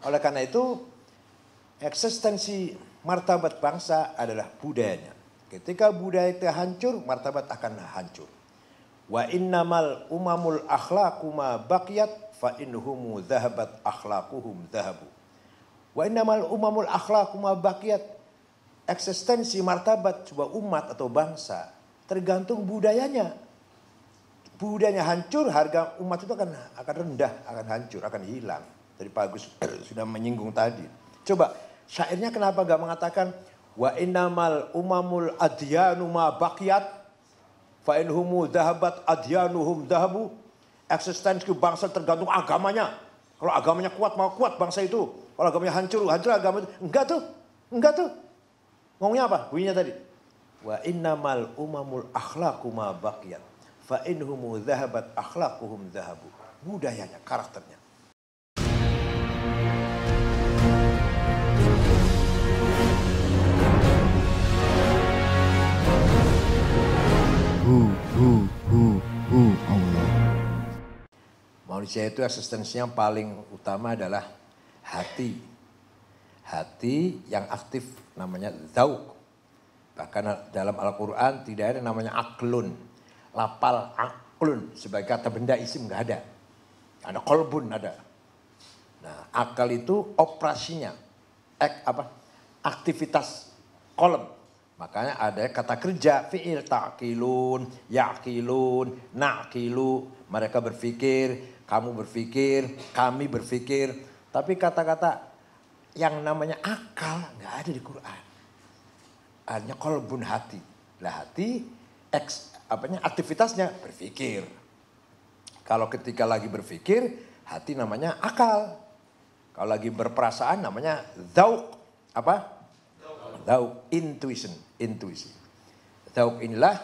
Oleh karena itu, eksistensi martabat bangsa adalah budayanya. Ketika budaya itu hancur, martabat akan hancur. Wa innamal umamul akhlaqu ma baqiyat fa inhumu dhahabat akhlaquhum dhahabu. Wa innamal umamul akhlaqu ma baqiyat. Eksistensi martabat sebuah umat atau bangsa tergantung budayanya. Budayanya hancur, harga umat itu akan rendah, akan hancur, akan hilang. Tadi Pak Agus sudah menyinggung tadi. Coba syairnya kenapa gak mengatakan wa innamal umamul adyanu ma baqiyat fa inhumu dhahabat adyanuhum dhahabu. Eksistensi bangsa tergantung agamanya. Kalau agamanya kuat, mau kuat bangsa itu. Kalau agamanya hancur agama itu. Enggak tuh. Ngomongnya apa? Bunyinya tadi. Wa innamal umamul akhlaqu ma baqiyat fa inhumu dhahabat akhlaquhum dhahabu. Budayanya, karakternya. Allah. Manusia itu eksistensinya paling utama adalah hati. Hati yang aktif namanya dzauq. Bahkan dalam Al-Quran tidak ada namanya aklun. Lapal aklun sebagai kata benda isim nggak ada. Ada kolbun ada. Nah, akal itu operasinya, aktivitas kolom. Makanya ada kata kerja, fi'il ta'qilun, ya'qilun, na'qilu. Mereka berpikir, kamu berpikir, kami berpikir. Tapi kata-kata yang namanya akal nggak ada di Quran. Hanya kolbun hati. Lah hati, aktivitasnya berpikir. Kalau ketika lagi berpikir, hati namanya akal. Kalau lagi berperasaan namanya dzauq. Apa? Dzauq, intuisi. Dzauq inilah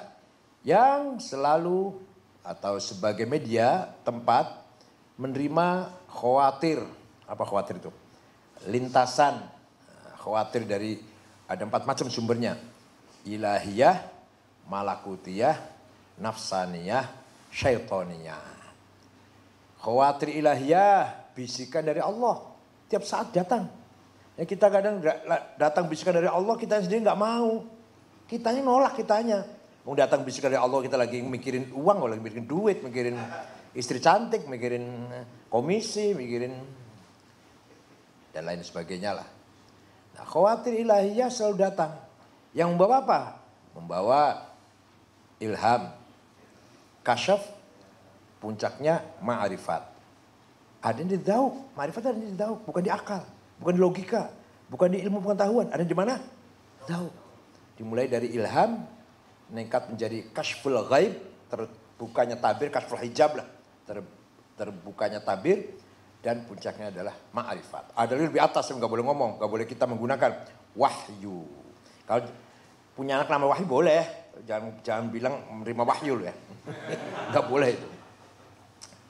yang selalu atau sebagai media tempat menerima khawatir. Apa khawatir itu? Lintasan khawatir dari ada 4 macam sumbernya. Ilahiyah, malakutiyah, nafsaniyah, syaitoniyah. Khawatir ilahiyah, bisikan dari Allah. Tiap saat datang. Ya kita kadang datang bisikan dari Allah, kita sendiri nggak mau. Kitanya nolak kitanya. Mau datang bisikan dari Allah, kita lagi mikirin uang, lagi mikirin duit, mikirin istri cantik, mikirin komisi, mikirin dan lain sebagainya lah. Nah, khawatir ilahiyah selalu datang. Yang membawa apa? Membawa ilham, kasyaf, puncaknya ma'rifat. Ada di dzauq, ma'rifat ada di dzauq, bukan di akal, bukan di logika, bukan di ilmu pengetahuan. Ada di mana? Dzauq. Dimulai dari ilham, meningkat menjadi kasyful ghaib, terbukanya tabir, kasyful hijab lah, terbukanya tabir, dan puncaknya adalah ma'rifat. Ada lebih atas yang nggak boleh ngomong, nggak boleh kita menggunakan wahyu. Kalau punya anak nama wahyu boleh, jangan bilang menerima wahyu loh ya, nggak boleh itu.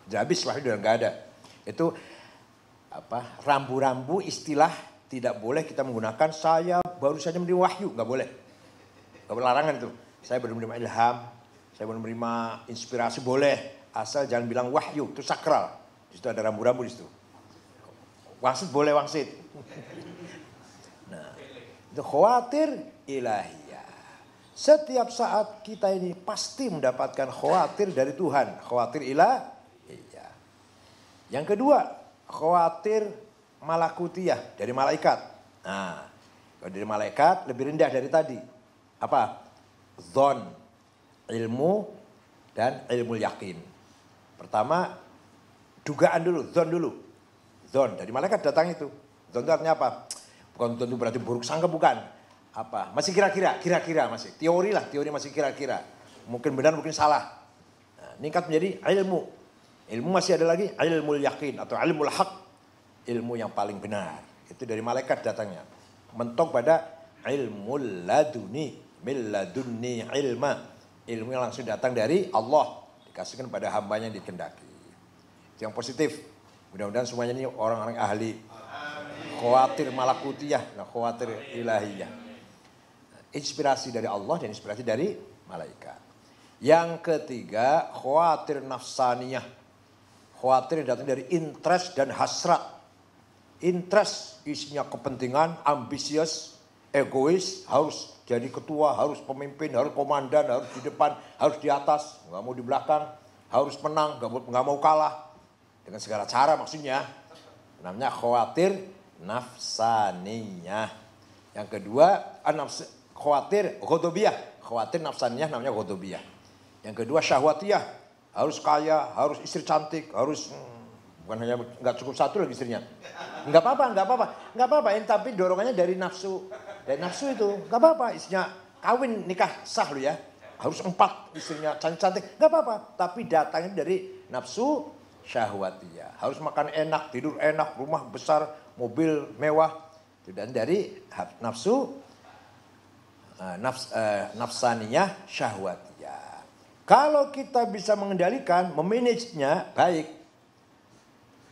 Udah habis wahyu udah nggak ada. Itu rambu-rambu istilah tidak boleh kita menggunakan. Saya baru saja menerima wahyu, nggak boleh. Nggak boleh, larangan itu. Saya baru menerima ilham, saya baru menerima inspirasi boleh, asal jangan bilang wahyu, itu sakral. Di situ ada rambu-rambu di situ. Wangsit boleh wangsit. Nah, itu khawatir ilahiyah. Setiap saat kita ini pasti mendapatkan khawatir dari Tuhan, khawatir ilahiyah. Yang kedua, khawatir malakutiyah, dari malaikat. Nah, kalau dari malaikat lebih rendah dari tadi. Apa? Dzon, ilmu dan ilmu yakin. Pertama, dugaan dulu, dzon dulu. Dzon, dari malaikat datang itu. Dzon itu artinya apa? Bukan tentu berarti buruk sangka, bukan. Apa? Masih kira-kira masih. Teori lah, teori masih kira-kira. Mungkin benar, mungkin salah. Nah, meningkat menjadi ilmu. Ilmu masih ada lagi, ilmu yakin atau ilmu haq. Ilmu yang paling benar. Itu dari malaikat datangnya. Mentok pada ilmu laduni, min ladunni ilma. Ilmu yang langsung datang dari Allah. Dikasihkan pada hambanya yang dikehendaki. Itu yang positif. Mudah-mudahan semuanya ini orang-orang ahli. Khawatir malakutiyah, khawatir ilahiyah. Inspirasi dari Allah dan inspirasi dari malaikat. Yang ketiga, khawatir nafsaniyah. Khawatir datang dari interest dan hasrat. interest, isinya kepentingan, ambisius, egois, harus jadi ketua, harus pemimpin, harus komandan, harus di depan, harus di atas, nggak mau di belakang, harus menang, nggak mau kalah. Dengan segala cara maksudnya. Namanya khawatir nafsaniyah. Yang kedua, khawatir ghadabiyah. Khawatir nafsaniyah namanya ghadabiyah. Yang kedua syahwatiyah. Harus kaya, harus istri cantik, harus bukan hanya nggak cukup satu lagi istrinya. Nggak apa-apa. Tapi dorongannya dari nafsu itu nggak apa-apa. Istrinya kawin nikah sah lo ya. Harus 4 istrinya cantik, nggak apa-apa. Tapi datangnya dari nafsu syahwatiyah. Harus makan enak, tidur enak, rumah besar, mobil mewah. Dan dari nafsu nafsaniyah syahwatiyah. Kalau kita bisa mengendalikan, memanagenya baik.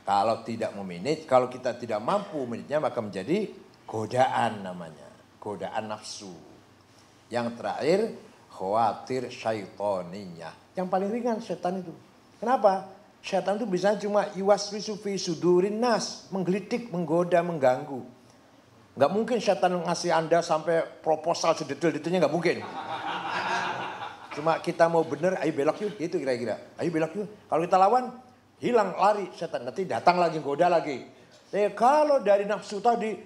Kalau tidak memanage, kalau kita tidak mampu memanagenya maka menjadi godaan namanya. Godaan nafsu. Yang terakhir, khawatir syaitoniyah. Yang paling ringan setan itu. Kenapa? Setan itu bisa cuma yuwaswisu fi sudurin nas. Menggelitik, menggoda, mengganggu. Gak mungkin setan ngasih Anda sampai proposal sedetail-detailnya, gak mungkin. Cuma kita mau bener, ayo belok yuk, gitu kira-kira. Ayo belok yuk. Kalau kita lawan, hilang, lari setan. Nanti datang lagi, goda lagi. Kalau dari nafsu tadi,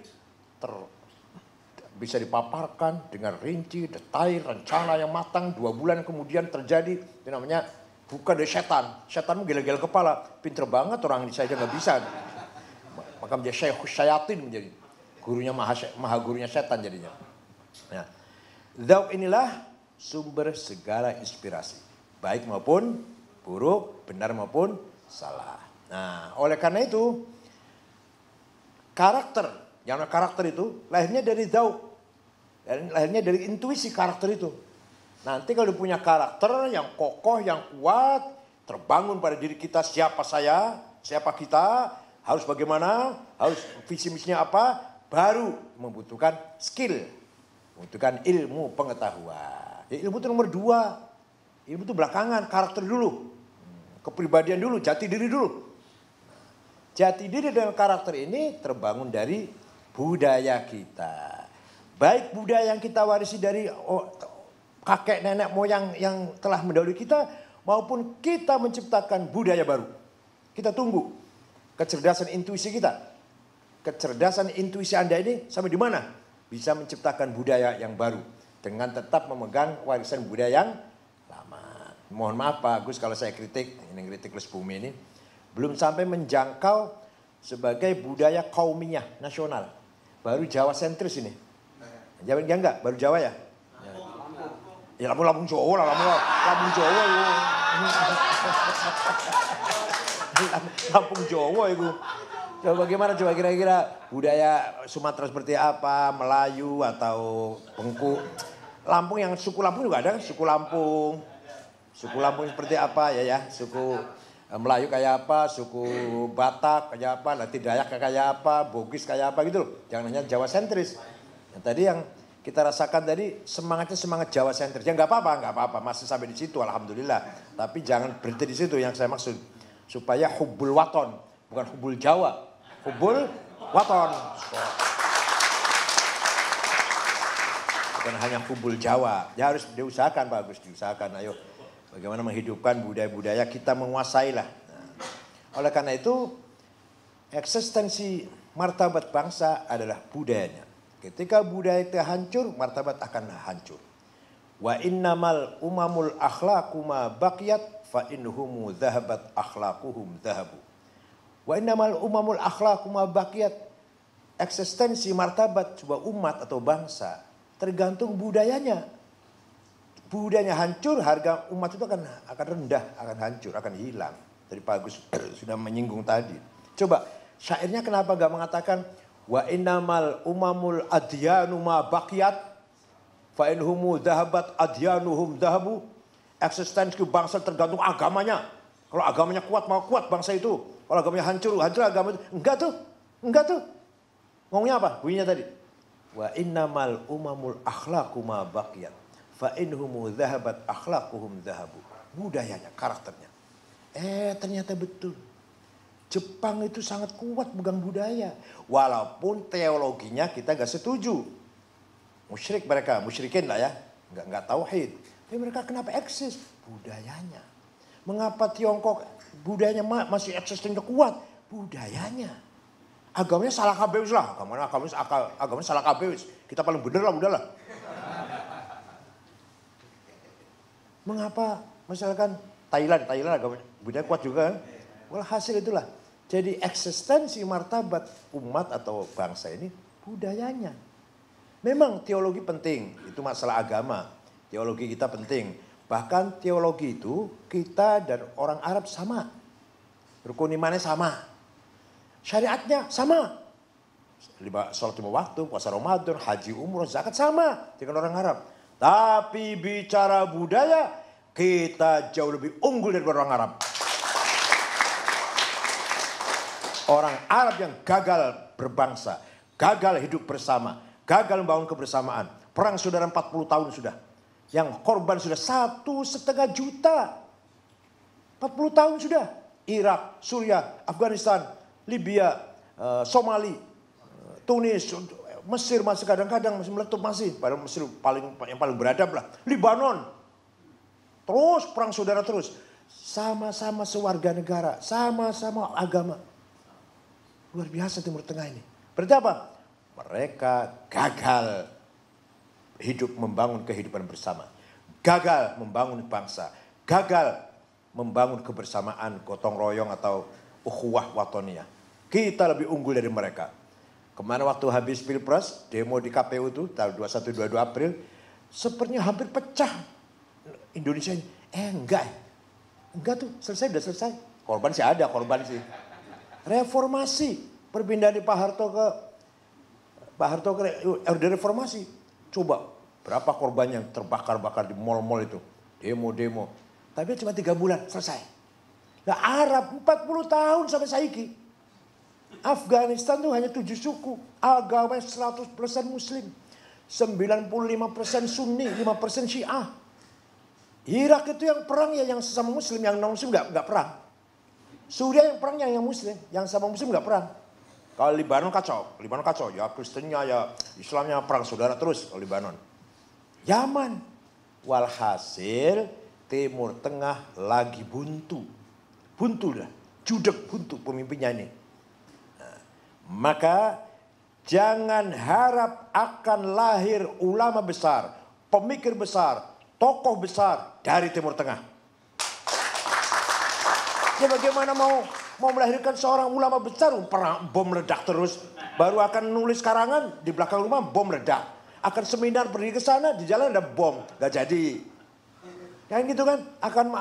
bisa dipaparkan dengan rinci, detail, rencana yang matang. 2 bulan kemudian terjadi, itu namanya bukan dari setan. Setanmu gila-gila kepala, pinter banget orang ini saja gak bisa. Maka menjadi syayatin menjadi. Gurunya maha gurunya setan jadinya. Nah, dzauq inilah sumber segala inspirasi. Baik maupun buruk, benar maupun salah. Nah, oleh karena itu karakter itu lahirnya dari dzauq. Lahirnya dari intuisi karakter itu. Nanti kalau punya karakter yang kokoh, yang kuat, terbangun pada diri kita siapa saya, siapa kita, harus bagaimana, harus visi misinya apa, baru membutuhkan skill, membutuhkan ilmu pengetahuan. Ya, ilmu itu nomor 2, ilmu itu belakangan, karakter dulu, kepribadian dulu, jati diri dulu. Jati diri dan karakter ini terbangun dari budaya kita. Baik budaya yang kita warisi dari kakek nenek moyang yang telah mendahului kita, maupun kita menciptakan budaya baru. Kita tunggu kecerdasan intuisi kita. Kecerdasan intuisi Anda ini sampai di mana? Bisa menciptakan budaya yang baru dengan tetap memegang warisan budaya yang lama. Mohon maaf Pak Agus kalau saya kritik, ini kritik Les Bumi ini belum sampai menjangkau sebagai budaya kaumiyah nasional. Baru Jawa sentris ini. Jawa enggak, baru Jawa ya? Ya Lampung Jawa lah, Lampung Jawa itu. Lampung Jawa itu. Coba bagaimana coba kira-kira budaya Sumatera seperti apa, Melayu atau Bengku. Lampung yang suku Lampung juga ada, suku Lampung. Suku Lampung seperti apa ya, suku Melayu kayak apa, suku Batak kayak apa, Nanti Dayak kayak apa, Bugis kayak apa gitu loh. Jangan hanya Jawa sentris. Yang tadi yang kita rasakan tadi semangatnya semangat Jawa sentris. Ya nggak apa-apa, masih sampai di situ alhamdulillah. Tapi jangan berhenti di situ yang saya maksud. Supaya hubbul waton, bukan hubbul Jawa. Hubbul waton. Bukan hanya hubbul Jawa. Ya harus diusahakan Pak Agus, diusahakan. Ayo bagaimana menghidupkan budaya-budaya kita menguasailah. Nah, oleh karena itu eksistensi martabat bangsa adalah budayanya. Ketika budaya itu hancur, martabat akan hancur. Wa innamal umamul akhlaqu ma baqiyat fa inhumu dhahabat akhlaquhum dhahabu. Wa innamal umamul akhlaqu ma baqiyat. Eksistensi martabat sebuah umat atau bangsa tergantung budayanya. Budayanya hancur, harga umat itu akan rendah, akan hancur, akan hilang. Tadi Pak Agus sudah menyinggung tadi. Coba syairnya kenapa gak mengatakan wa innamal umamul adyanu ma baqiyat fa inhumu dhahabat adyanuhum dhahabu. Eksistensi bangsa tergantung agamanya. Kalau agamanya kuat, mau kuat bangsa itu. Kalau agamanya hancur agama itu. Enggak tuh. Ngomongnya apa? Bunyinya tadi. Wa innamal umamul akhlaqu ma baqiyat fa inhumu dhahabat akhlaquhum dhahabu. Budayanya, karakternya. Ternyata betul. Jepang itu sangat kuat pegang budaya. Walaupun teologinya kita gak setuju. Musyrik mereka, musyrikin lah ya. Nggak tauhid. Tapi mereka kenapa eksis? Budayanya. Mengapa Tiongkok budayanya masih eksis dan kuat? Budayanya. Agamanya salah kabeh lah. Agamanya salah kabeh. Kita paling bener lah, udahlah. Mengapa misalkan Thailand agamanya budaya kuat juga kan? Hasil itulah. Jadi eksistensi martabat umat atau bangsa ini budayanya. Memang teologi penting, itu masalah agama. Teologi kita penting. Bahkan teologi itu kita dan orang Arab sama. Rukun imannya sama. Syariatnya sama. Sholat 5 waktu, puasa Ramadan, haji, umroh, zakat sama dengan orang Arab. Tapi bicara budaya, kita jauh lebih unggul daripada orang Arab. Orang Arab yang gagal berbangsa, gagal hidup bersama, gagal membangun kebersamaan. Perang saudara 40 tahun sudah. Yang korban sudah 1,5 juta. 40 tahun sudah. Irak, Suriah, Afghanistan, Libya, Somali, Tunis, Mesir masih kadang-kadang masih meletup masih. Padahal Mesir yang paling beradab lah. Libanon. Terus perang saudara terus. Sama-sama sewarga negara, sama-sama agama. Luar biasa Timur Tengah ini. Berarti apa? Mereka gagal hidup membangun kehidupan bersama. Gagal membangun bangsa. Gagal membangun kebersamaan gotong royong atau ukhuwah watoniyah. Kita lebih unggul dari mereka. Kemarin waktu habis Pilpres, demo di KPU itu tahun 21-22 April. Sepertinya hampir pecah Indonesia ini. Enggak tuh, sudah selesai. Korban sih ada, korban sih. Reformasi, perpindahan di Pak Harto ke Orde Reformasi. Coba berapa korban yang terbakar-bakar di mal-mal itu. Demo-demo. Tapi cuma 3 bulan selesai. Nah Arab 40 tahun sampai saiki. Afghanistan tuh hanya 7 suku. Agamanya 100% Muslim. 95% Sunni, 5% Syiah. Irak itu yang perang ya yang sesama Muslim, yang non Muslim nggak perang. Suriah yang perangnya yang Muslim, yang sama Muslim nggak perang. Kalau Libanon kacau, ya Kristennya ya Islamnya perang saudara terus kalau Libanon. Yaman, walhasil Timur Tengah lagi buntu lah, judek buntu pemimpinnya ini. Nah, maka jangan harap akan lahir ulama besar, pemikir besar, tokoh besar dari Timur Tengah. Ya bagaimana mau melahirkan seorang ulama besar, perang bom meledak terus. Baru akan nulis karangan, di belakang rumah bom meledak. Akan seminar pergi ke sana, di jalan ada bom, gak jadi. Kayak gitu kan, akan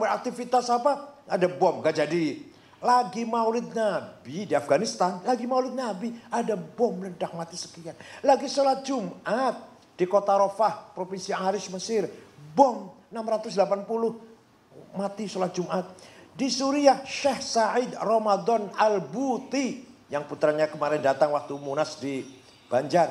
beraktivitas apa, ada bom, gak jadi. Lagi maulid Nabi di Afghanistan, lagi maulid Nabi, ada bom meledak mati sekian. Lagi sholat Jumat di kota Rafah, provinsi Arish Mesir, bom 680 mati sholat Jumat. Di Suriah, Syekh Said Ramadan Al-Buti yang putranya kemarin datang waktu Munas di Banjar.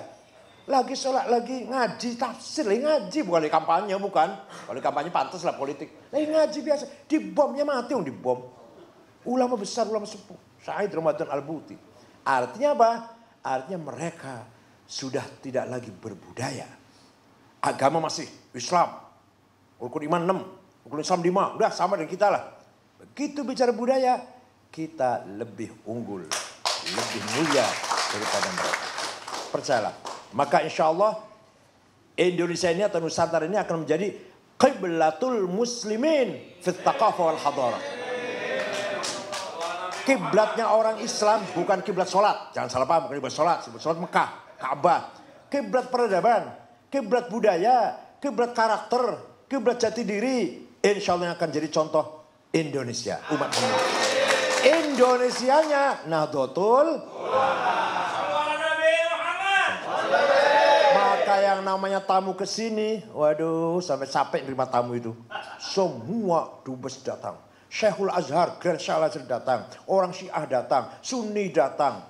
Lagi sholat, lagi ngaji tafsir, lagi ngaji, bukan lagi kampanye, bukan. Kalau kampanye pantas lah politik. Lagi ngaji biasa, di bomnya mati, di bom. Ulama besar, ulama sepuh, Said Ramadan Al-Buti. Artinya apa? Artinya mereka sudah tidak lagi berbudaya. Agama masih Islam. Rukun iman 6, rukun Islam 5, udah sama dengan kita lah. Begitu bicara budaya, kita lebih unggul, lebih mulia daripada mereka. Percayalah. Maka insya Allah Indonesia ini atau Nusantara ini akan menjadi qiblatul muslimin fit thaqafah wal hadarah. Kiblatnya orang Islam bukan kiblat sholat. Jangan salah paham, bukan kiblat sholat. Kiblat sholat Mekah, Ka'bah. Kiblat peradaban, kiblat budaya, kiblat karakter, kiblat jati diri. Insya Allah yang akan jadi contoh Indonesia, umat Muhammad. Indonesianya Nahdlatul Ulama. Maka yang namanya tamu ke sini, waduh sampai capek nerima tamu itu. Semua dubes datang. Syekhul Azhar, Grand Syekh Al-Azhar datang. Orang Syiah datang, Sunni datang.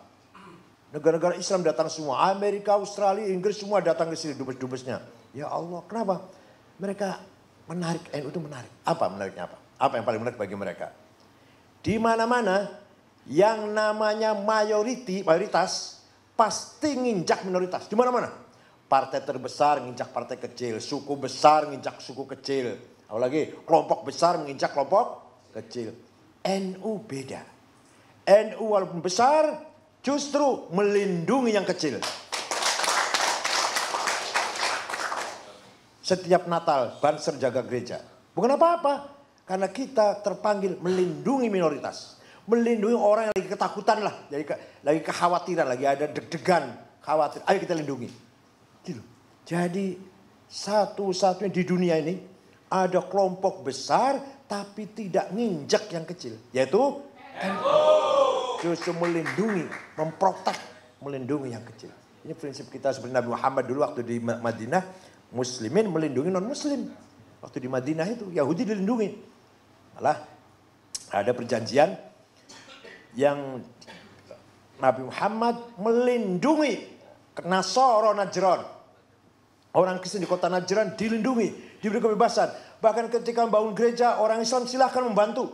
Negara-negara Islam datang semua. Amerika, Australia, Inggris semua datang ke sini dubes-dubesnya. Ya Allah, kenapa? Mereka menarik, NU itu menarik. Apa menariknya apa? Apa yang paling menarik bagi mereka? Di mana-mana Yang namanya mayoritas pasti nginjak minoritas. Di mana-mana. Partai terbesar nginjak partai kecil, suku besar nginjak suku kecil. Apalagi kelompok besar menginjak kelompok kecil. NU beda. NU walaupun besar justru melindungi yang kecil. Setiap Natal Banser jaga gereja. Bukan apa-apa. Karena kita terpanggil melindungi minoritas. Melindungi orang yang lagi ketakutan lah. Lagi kekhawatiran, lagi ada deg-degan. Khawatir, ayo kita lindungi. Gitu. Jadi satu-satunya di dunia ini ada kelompok besar tapi tidak nginjak yang kecil. Yaitu NU. Justru melindungi, memprotek, melindungi yang kecil. Ini prinsip kita seperti Nabi Muhammad dulu waktu di Madinah. Muslimin melindungi non-muslim. Waktu di Madinah itu Yahudi dilindungi. Malah ada perjanjian yang Nabi Muhammad melindungi Nasara Najran. Orang Kristen di kota Najran dilindungi, diberi kebebasan. Bahkan ketika membangun gereja, orang Islam silahkan membantu.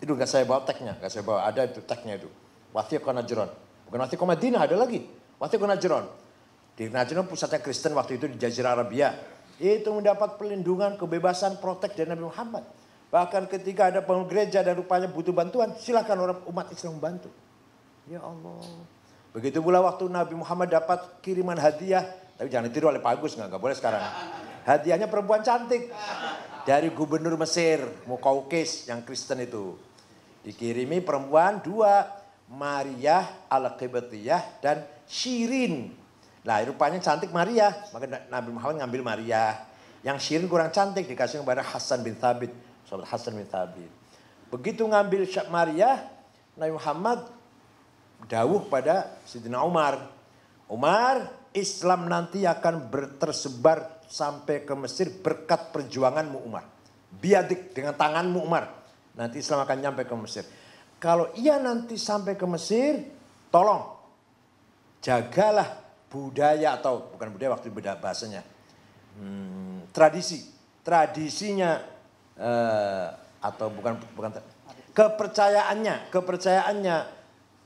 Itu gak saya bawa tagnya, gak saya bawa, ada itu tagnya itu. Wathiqah Najran. Bukan Wathiqah Madinah, ada lagi. Wathiqah Najran. Di Najran pusatnya Kristen waktu itu di Jazirah Arabia. Itu mendapat perlindungan, kebebasan, protek dari Nabi Muhammad. Bahkan ketika ada bangun gereja dan rupanya butuh bantuan, silakan orang umat Islam membantu. Ya Allah. Begitu pula waktu Nabi Muhammad dapat kiriman hadiah, tapi jangan ditiru oleh Pak Agus, nggak boleh sekarang. Hadiahnya perempuan cantik dari gubernur Mesir, Mukaukis yang Kristen itu. Dikirimi perempuan dua, Maria Al-Qibtiyah dan Shirin. Nah rupanya cantik Maria, maka Nabi Muhammad ngambil Maria. Yang Shirin kurang cantik dikasih kepada Hasan bin Thabit. Sahabat Hasan bin Thabit. Begitu ngambil Maria, Nabi Muhammad dawuh pada Sayyidina Umar. Umar, Islam nanti akan tersebar sampai ke Mesir berkat perjuanganmu Umar. Biadik dengan tanganmu Umar. Nanti Islam akan nyampe ke Mesir. Kalau ia nanti sampai ke Mesir, tolong jagalah budaya atau bukan budaya waktu beda bahasanya. Tradisinya atau bukan kepercayaannya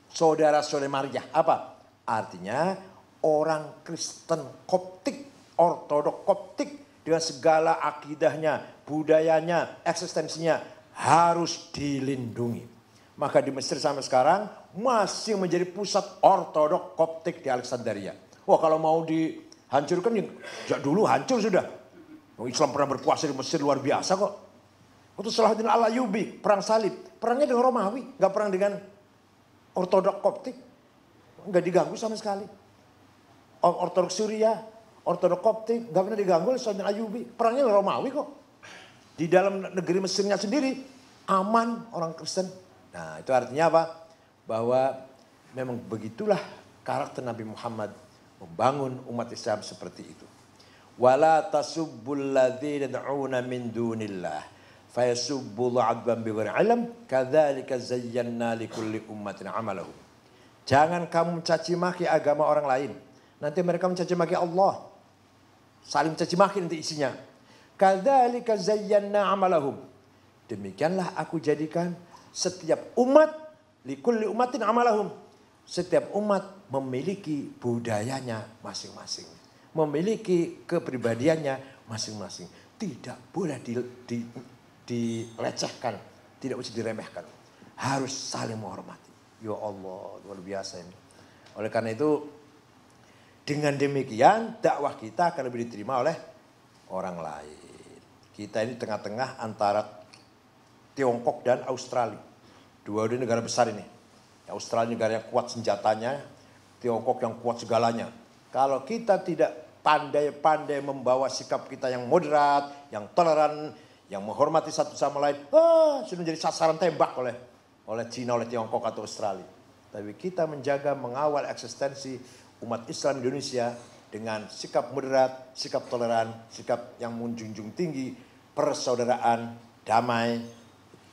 saudara-saudara Maria. Apa? Artinya orang Kristen Koptik, Ortodok Koptik dengan segala akidahnya, budayanya, eksistensinya harus dilindungi. Maka di Mesir sampai sekarang masih menjadi pusat Ortodok Koptik di Alexandria. Wah kalau mau dihancurkan ya dulu hancur sudah. Islam pernah berkuasa di Mesir luar biasa kok. Waktu Salahuddin Al-Ayyubi perang salib, perangnya dengan Romawi, nggak perang dengan Ortodok Koptik, nggak diganggu sama sekali. Ortodok Syria, Ortodok Koptik nggak pernah diganggu oleh Salahuddin Al-Ayyubi, perangnya dengan Romawi kok. Di dalam negeri Mesirnya sendiri aman orang Kristen. Nah itu artinya apa? Bahwa memang begitulah karakter Nabi Muhammad membangun umat Islam seperti itu. Wala tasubbul ladzina yad'una min dunillah fayasubbul adban bighairi ilm kadzalika zayyana likulli ummatin amalahum. Jangan kamu mencaci maki agama orang lain. Nanti mereka mencaci maki Allah. Saling mencaci maki nanti isinya. Kadzalika zayyana amalahum. Demikianlah aku jadikan setiap umat likulli ummatin amalahum. Setiap umat memiliki budayanya masing-masing. Memiliki kepribadiannya masing-masing. Tidak boleh dilecehkan. Tidak boleh diremehkan. Harus saling menghormati. Ya Allah, luar biasa ini. Oleh karena itu, dengan demikian dakwah kita akan lebih diterima oleh orang lain. Kita ini tengah-tengah antara Tiongkok dan Australia. Dua negara besar ini. Australia negara yang kuat senjatanya, Tiongkok yang kuat segalanya. Kalau kita tidak pandai-pandai membawa sikap kita yang moderat, yang toleran, yang menghormati satu sama lain, sudah menjadi sasaran tembak oleh Cina, oleh Tiongkok atau Australia. Tapi kita menjaga, mengawal eksistensi umat Islam Indonesia dengan sikap moderat, sikap toleran, sikap yang menjunjung tinggi persaudaraan, damai,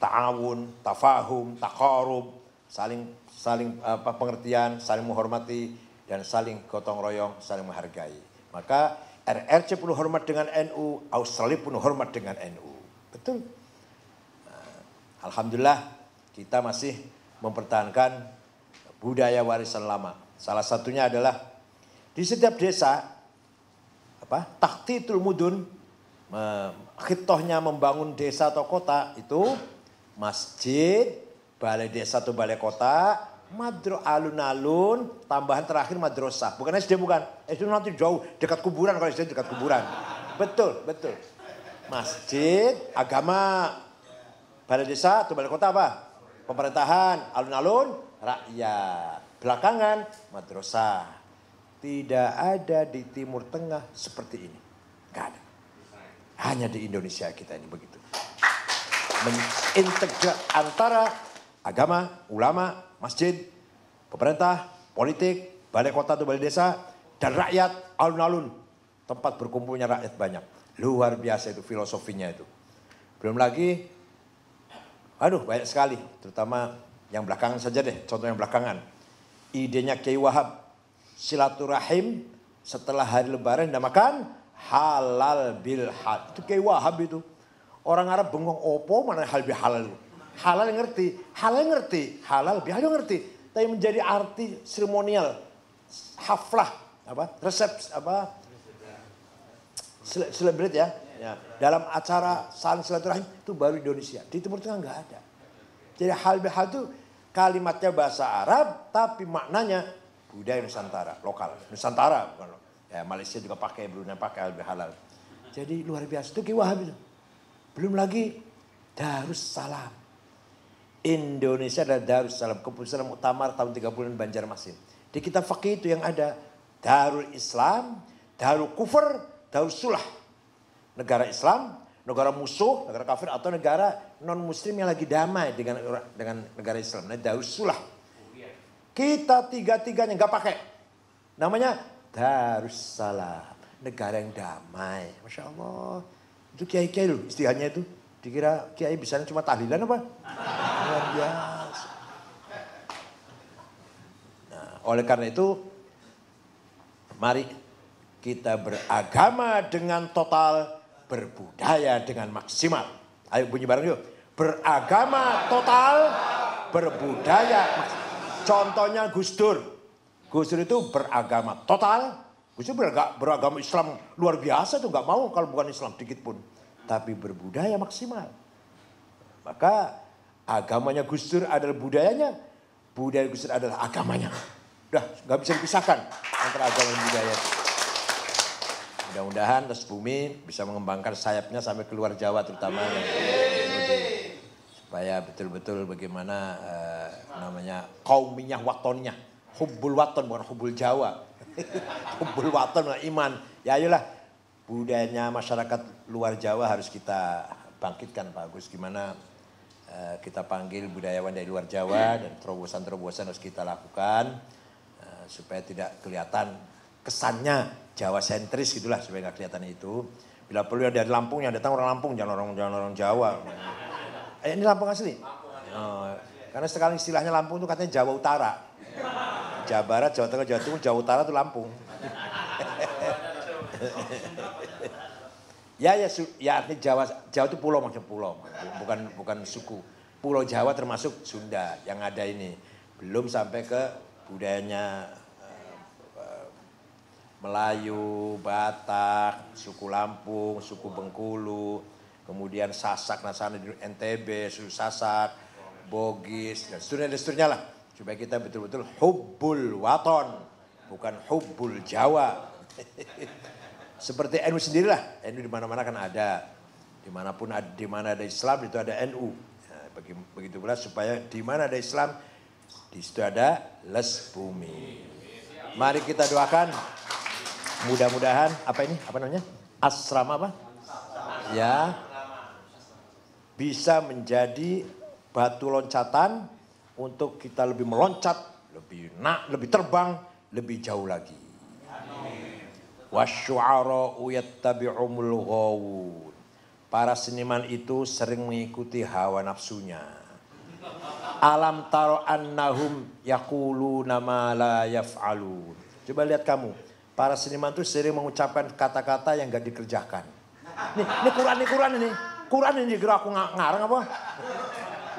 ta'awun, tafahum, taqarub, saling pengertian, saling menghormati, dan saling gotong royong, saling menghargai. Maka RRC penuh hormat dengan NU, Australia penuh hormat dengan NU. Betul. Nah, alhamdulillah kita masih mempertahankan budaya warisan lama. Salah satunya adalah di setiap desa, takhtitul mudun, khitohnya membangun desa atau kota itu masjid, balai desa atau balai kota, alun-alun, tambahan terakhir madrasah. Bukan SD, bukan. SD nanti jauh, dekat kuburan, kalau SD dekat kuburan. Betul, betul. Masjid, agama, balai desa atau balai kota apa? Pemerintahan, alun-alun, rakyat. Belakangan, madrasah. Tidak ada di Timur Tengah seperti ini. Gak ada. Hanya di Indonesia kita ini begitu. Mengintegrat antara agama, ulama, masjid, pemerintah, politik, balai kota atau balai desa, dan rakyat, alun-alun. Tempat berkumpulnya rakyat banyak. Luar biasa itu filosofinya itu. Belum lagi, banyak sekali. Terutama yang belakangan saja deh, contoh yang belakangan. Idenya Kiai Wahab, silaturahim setelah hari lebaran dinamakan halal bil hal. Itu Kiai Wahab itu. Orang Arab bengong, opo mana hal bil halal. Halal yang ngerti, halal bil halal ngerti. Tapi menjadi arti seremonial, haflah, resep, celebrate ya. Dalam acara saling silaturahim itu baru Indonesia. Di Timur Tengah nggak ada. Jadi hal bil hal itu kalimatnya bahasa Arab, tapi maknanya budaya Nusantara, lokal. Nusantara, bukan ya, Malaysia juga pakai, Brunei pakai halal. Jadi luar biasa itu Kiai Wahab itu. Belum lagi Darussalam. Indonesia adalah Darussalam, keputusan muktamar tahun 30-an Banjarmasin. Di kitab fikih itu yang ada Darul Islam, Darul Kufur, Darul Sulah. Negara Islam, negara musuh, negara kafir atau negara non muslim yang lagi damai dengan negara Islam. Nah, Darussulah. Kita tiga-tiganya nggak pakai. Namanya Darussalam, negara yang damai. Masya Allah. Itu kiai-kiai loh istilahnya itu. Dikira kiai bisanya cuma tahlilan apa? Luar biasa. Nah, oleh karena itu, mari kita beragama dengan total, berbudaya dengan maksimal. Ayo bunyi bareng yuk. Beragama total, berbudaya maksimal. Contohnya Gus Dur. Gus Dur itu beragama total. Gus Dur beragama Islam luar biasa tuh, nggak mau kalau bukan Islam dikit pun. Tapi berbudaya maksimal. Maka agamanya Gus Dur adalah budayanya. Budaya Gus Dur adalah agamanya. Udah nggak bisa dipisahkan antara agama dan budaya. Mudah-mudahan Tes Bumi bisa mengembangkan sayapnya sampai keluar Jawa terutama. Supaya betul-betul bagaimana namanya kaumiyah watonnya. Hubbul waton bukan hubbul Jawa. Hubbul waton iman. Ya ayolah budayanya masyarakat luar Jawa harus kita bangkitkan Pak Agus. Gimana kita panggil budayawan dari luar Jawa dan terobosan-terobosan harus kita lakukan. Supaya tidak kelihatan kesannya Jawa sentris gitulah, supaya nggak kelihatan itu. Bila perlu yang dari Lampung, yang datang orang Lampung, jangan orang Jawa. Ini Lampung asli? Oh, karena sekarang istilahnya Lampung itu katanya Jawa Utara. Jawa Barat, Jawa Tengah, Jawa Timur, Jawa Utara itu Lampung. ya artinya Jawa itu pulau, maksudnya pulau, bukan suku. Pulau Jawa termasuk Sunda yang ada ini. Belum sampai ke budayanya Melayu, Batak, suku Lampung, suku Bengkulu, kemudian Sasak, Nasana di NTB, suku Sasak, Bogis, dan seterusnya lah. Supaya kita betul-betul hubbul waton, bukan hubbul Jawa. Seperti NU sendirilah, NU di mana-mana kan ada. Dimanapun di mana ada Islam itu ada NU. Nah, begitu pula supaya di mana ada Islam, di situ ada Les Bumi. Mari kita doakan. Mudah-mudahan asrama apa? Ya, bisa menjadi batu loncatan untuk kita lebih meloncat, lebih terbang, lebih jauh lagi. Wasyu'ara'u yattabi'umul ghawun. Para seniman itu sering mengikuti hawa nafsunya. Alam taro annahum yaquluna ma la yaf'alun. Coba lihat kamu. Para seniman itu sering mengucapkan kata-kata yang gak dikerjakan. Ini Quran ini. Quran ini kira aku ngarang apa?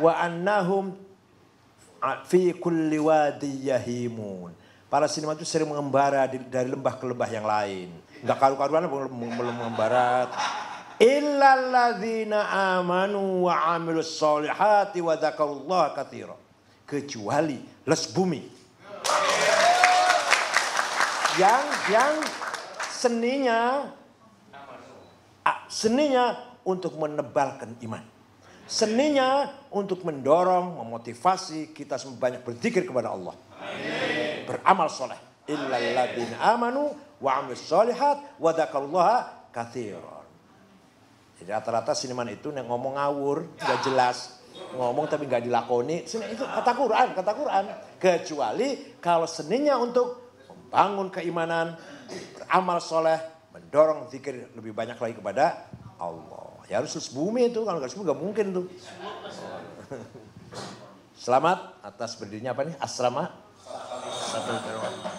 Wa annahum fi kulli wadi yahimun. Para seniman itu sering mengembara dari lembah ke lembah yang lain. Enggak karu-karuan belum mengembara. Illalladzina amanu wa amilus solihati wa dzakarullaha katsira. Kecuali les bumi. Yang seninya untuk menebalkan iman. Seninya untuk mendorong, memotivasi kita semua banyak berzikir kepada Allah. Amin. Beramal soleh. Illalladzina amanu wa amilus solihat wa dzakarullaha katsiran. Jadi rata-rata seniman itu yang ngomong ngawur, nggak jelas, ngomong tapi nggak dilakoni. Itu kata Quran. Kecuali kalau seninya untuk membangun keimanan, beramal soleh, mendorong zikir lebih banyak lagi kepada Allah. Ya harus bumi itu, kalau nggak bumi nggak mungkin tuh. Selamat atas berdirinya apa nih? Asrama.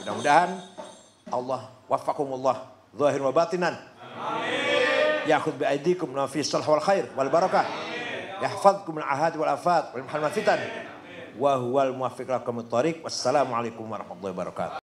Mudah-mudahan Allah wafakumullah zahir wa batinan. Ya'khudh bi aydikum fi salah wal khair wal barakah. Yahfazkum min ahad wal afat wal fitan. Wa huwal muwaffiq lakum at-thariq. Wassalamu alaikum warahmatullahi wabarakatuh.